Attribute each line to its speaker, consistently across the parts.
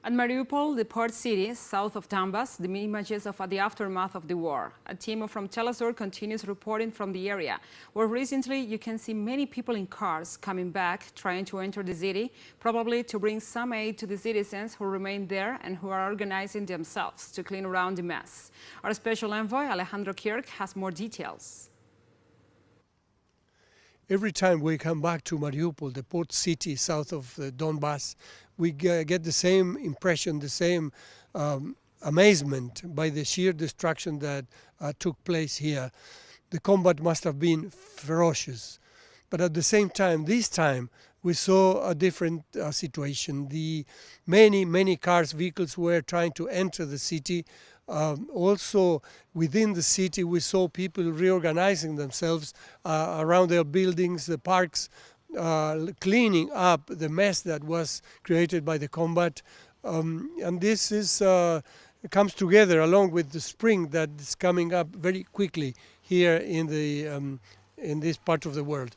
Speaker 1: At Mariupol, the port city south of Donbass, the images of the aftermath of the war. A team from teleSUR continues reporting from the area, where recently you can see many people in cars coming back, trying to enter the city, probably to bring some aid to the citizens who remain there and who are organizing themselves to clean around the mess. Our special envoy, Alejandro Kirk, has more details.
Speaker 2: Every time we come back to Mariupol, the port city south of Donbass, we get the same impression, the same amazement by the sheer destruction that took place here. The combat must have been ferocious. But at the same time, this time, we saw a different situation. Many cars, vehicles were trying to enter the city. Also, within the city, we saw people reorganizing themselves around their buildings, the parks, cleaning up the mess that was created by the combat. And this comes together along with the spring that is coming up very quickly here in this part of the world.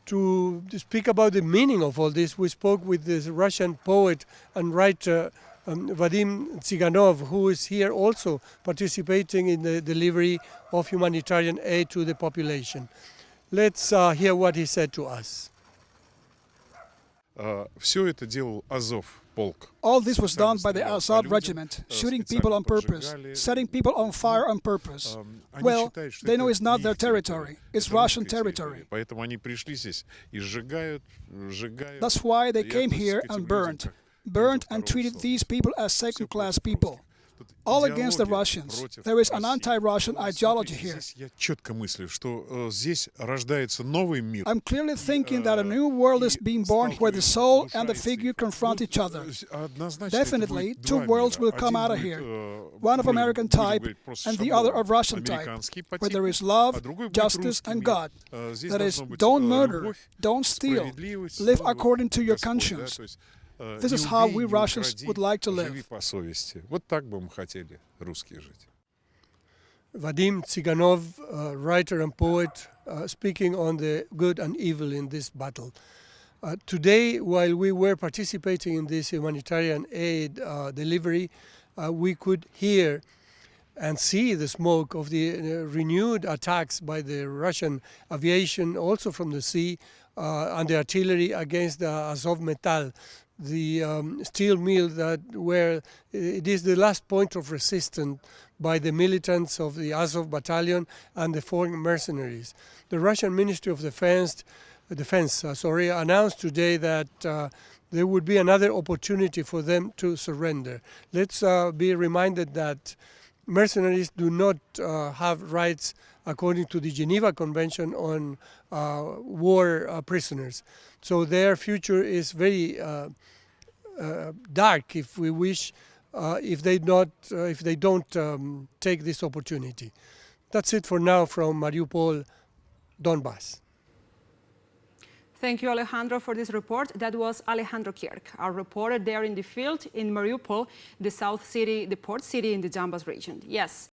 Speaker 2: To speak about the meaning of all this, we spoke with this Russian poet and writer Vadim Tsiganov, who is here also participating in the delivery of humanitarian aid to the population. Let's hear what he said to us.
Speaker 3: All this was done by the Azov regiment, shooting people on purpose, setting people on fire on purpose. Well, they know it's not their territory, it's Russian territory. That's why they came here and burned and treated these people as second-class people. All against the Russians. There is an anti-Russian ideology here. I'm clearly thinking that a new world is being born where the soul and the figure confront each other. Definitely, two worlds will come out of here. One of American type and the other of Russian type, where there is love, justice and God. That is, don't murder, don't steal, live according to your conscience. This is how we Russians would like to live.
Speaker 2: Vadim Tsiganov, writer and poet, speaking on the good and evil in this battle. Today, while we were participating in this humanitarian aid delivery, we could hear and see the smoke of the renewed attacks by the Russian aviation, also from the sea, and the artillery against the Azov Metal, the steel mill where it is the last point of resistance by the militants of the Azov battalion and the foreign mercenaries. The Russian Ministry of Defense announced today that there would be another opportunity for them to surrender. Let's be reminded that mercenaries do not have rights according to the Geneva Convention on war prisoners. So their future is very dark, if we wish, if they don't take this opportunity. That's it for now from Mariupol, Donbass.
Speaker 1: Thank you, Alejandro, for this report. That was Alejandro Kirk, our reporter there in the field in Mariupol, the port city in the Donbass region. Yes.